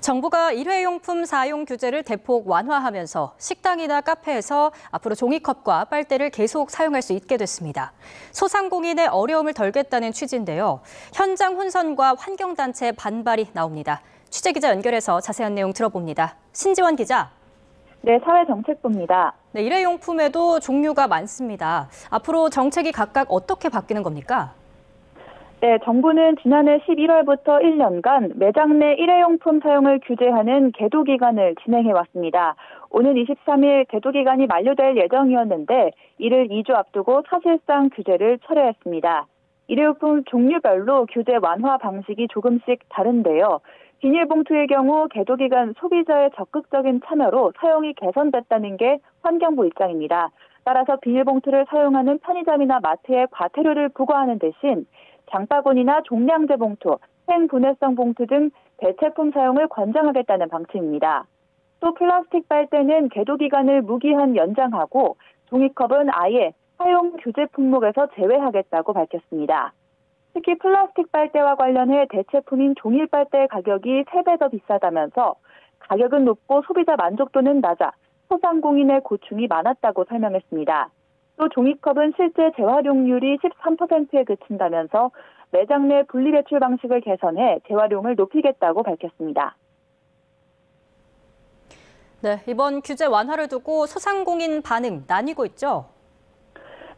정부가 일회용품 사용 규제를 대폭 완화하면서 식당이나 카페에서 앞으로 종이컵과 빨대를 계속 사용할 수 있게 됐습니다. 소상공인의 어려움을 덜겠다는 취지인데요. 현장 혼선과 환경단체 반발이 나옵니다. 취재기자 연결해서 자세한 내용 들어봅니다. 신지원 기자. 네, 사회정책부입니다. 네, 일회용품에도 종류가 많습니다. 앞으로 정책이 각각 어떻게 바뀌는 겁니까? 네, 정부는 지난해 11월부터 1년간 매장 내 일회용품 사용을 규제하는 계도기간을 진행해왔습니다. 오는 23일 계도기간이 만료될 예정이었는데 이를 2주 앞두고 사실상 규제를 철회했습니다. 일회용품 종류별로 규제 완화 방식이 조금씩 다른데요. 비닐봉투의 경우 계도기간 소비자의 적극적인 참여로 사용이 개선됐다는 게 환경부 입장입니다. 따라서 비닐봉투를 사용하는 편의점이나 마트에 과태료를 부과하는 대신 장바구니나 종량제 봉투, 생분해성 봉투 등 대체품 사용을 권장하겠다는 방침입니다. 또 플라스틱 빨대는 계도기간을 무기한 연장하고 종이컵은 아예 사용 규제 품목에서 제외하겠다고 밝혔습니다. 특히 플라스틱 빨대와 관련해 대체품인 종이 빨대 가격이 3배 더 비싸다면서 가격은 높고 소비자 만족도는 낮아 소상공인의 고충이 많았다고 설명했습니다. 또 종이컵은 실제 재활용률이 13%에 그친다면서 매장 내 분리배출 방식을 개선해 재활용을 높이겠다고 밝혔습니다. 네, 이번 규제 완화를 두고 소상공인 반응 나뉘고 있죠?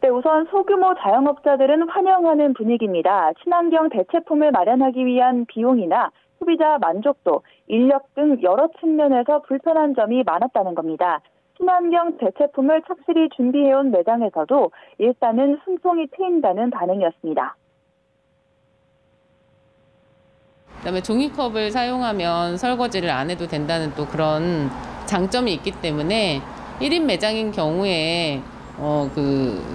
네, 우선 소규모 자영업자들은 환영하는 분위기입니다. 친환경 대체품을 마련하기 위한 비용이나 소비자 만족도, 인력 등 여러 측면에서 불편한 점이 많았다는 겁니다. 친환경 대체품을 착실히 준비해온 매장에서도 일단은 숨통이 트인다는 반응이었습니다. 그다음에 종이컵을 사용하면 설거지를 안 해도 된다는 또 그런 장점이 있기 때문에 1인 매장인 경우에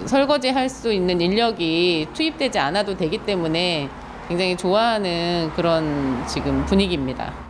설거지 할 수 있는 인력이 투입되지 않아도 되기 때문에 굉장히 좋아하는 그런 지금 분위기입니다.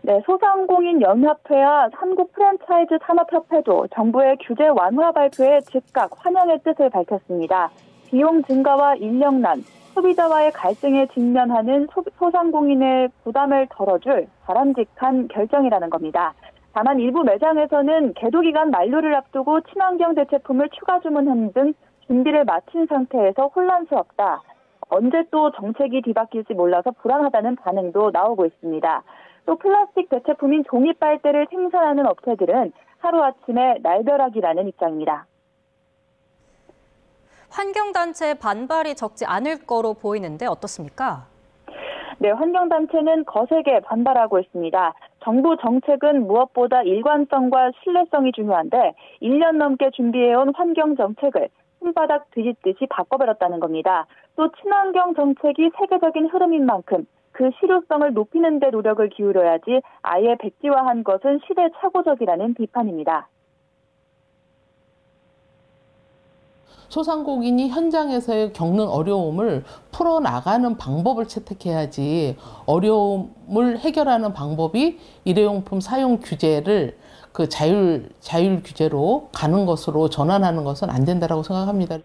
네, 소상공인 연합회와 한국 프랜차이즈 산업협회도 정부의 규제 완화 발표에 즉각 환영의 뜻을 밝혔습니다. 비용 증가와 인력난, 소비자와의 갈등에 직면하는 소상공인의 부담을 덜어줄 바람직한 결정이라는 겁니다. 다만 일부 매장에서는 계도기간 만료를 앞두고 친환경 대체품을 추가 주문한 등 준비를 마친 상태에서 혼란스럽다. 언제 또 정책이 뒤바뀔지 몰라서 불안하다는 반응도 나오고 있습니다. 또 플라스틱 대체품인 종이 빨대를 생산하는 업체들은 하루아침에 날벼락이라는 입장입니다. 환경단체 반발이 적지 않을 거로 보이는데 어떻습니까? 네, 환경단체는 거세게 반발하고 있습니다. 정부 정책은 무엇보다 일관성과 신뢰성이 중요한데 1년 넘게 준비해온 환경정책을 손바닥 뒤집듯이 바꿔버렸다는 겁니다. 또 친환경 정책이 세계적인 흐름인 만큼 그 실효성을 높이는 데 노력을 기울여야지 아예 백지화한 것은 시대착오적이라는 비판입니다. 소상공인이 현장에서 겪는 어려움을 풀어나가는 방법을 채택해야지 어려움을 해결하는 방법이 일회용품 사용 규제를 그 자율 규제로 가는 것으로 전환하는 것은 안 된다고 생각합니다.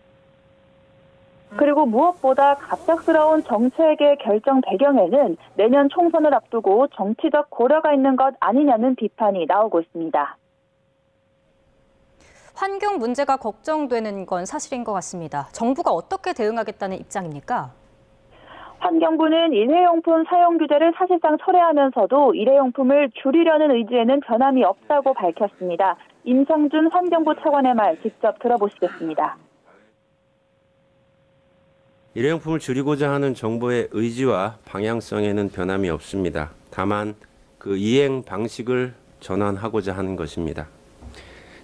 그리고 무엇보다 갑작스러운 정책의 결정 배경에는 내년 총선을 앞두고 정치적 고려가 있는 것 아니냐는 비판이 나오고 있습니다. 환경 문제가 걱정되는 건 사실인 것 같습니다. 정부가 어떻게 대응하겠다는 입장입니까? 환경부는 일회용품 사용 규제를 사실상 철회하면서도 일회용품을 줄이려는 의지에는 변함이 없다고 밝혔습니다. 임성준 환경부 차관의 말 직접 들어보시겠습니다. 일회용품을 줄이고자 하는 정부의 의지와 방향성에는 변함이 없습니다. 다만 그 이행 방식을 전환하고자 하는 것입니다.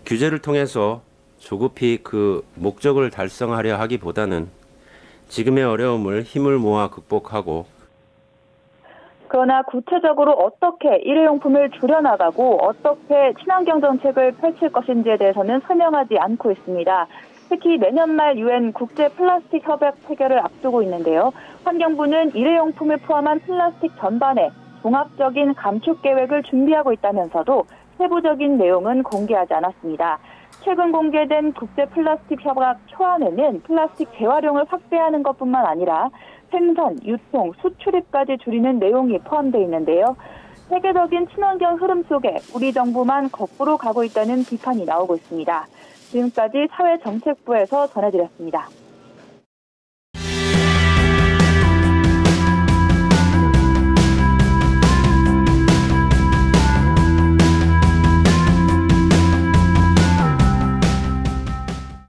규제를 통해서 조급히 그 목적을 달성하려 하기보다는 지금의 어려움을 힘을 모아 극복하고 그러나 구체적으로 어떻게 일회용품을 줄여나가고 어떻게 친환경 정책을 펼칠 것인지에 대해서는 설명하지 않고 있습니다. 특히 내년 말 UN 국제 플라스틱 협약 체결을 앞두고 있는데요. 환경부는 일회용품을 포함한 플라스틱 전반에 종합적인 감축 계획을 준비하고 있다면서도 세부적인 내용은 공개하지 않았습니다. 최근 공개된 국제 플라스틱 협약 초안에는 플라스틱 재활용을 확대하는 것뿐만 아니라 생산, 유통, 수출입까지 줄이는 내용이 포함되어 있는데요. 세계적인 친환경 흐름 속에 우리 정부만 거꾸로 가고 있다는 비판이 나오고 있습니다. 지금까지 사회정책부에서 전해드렸습니다.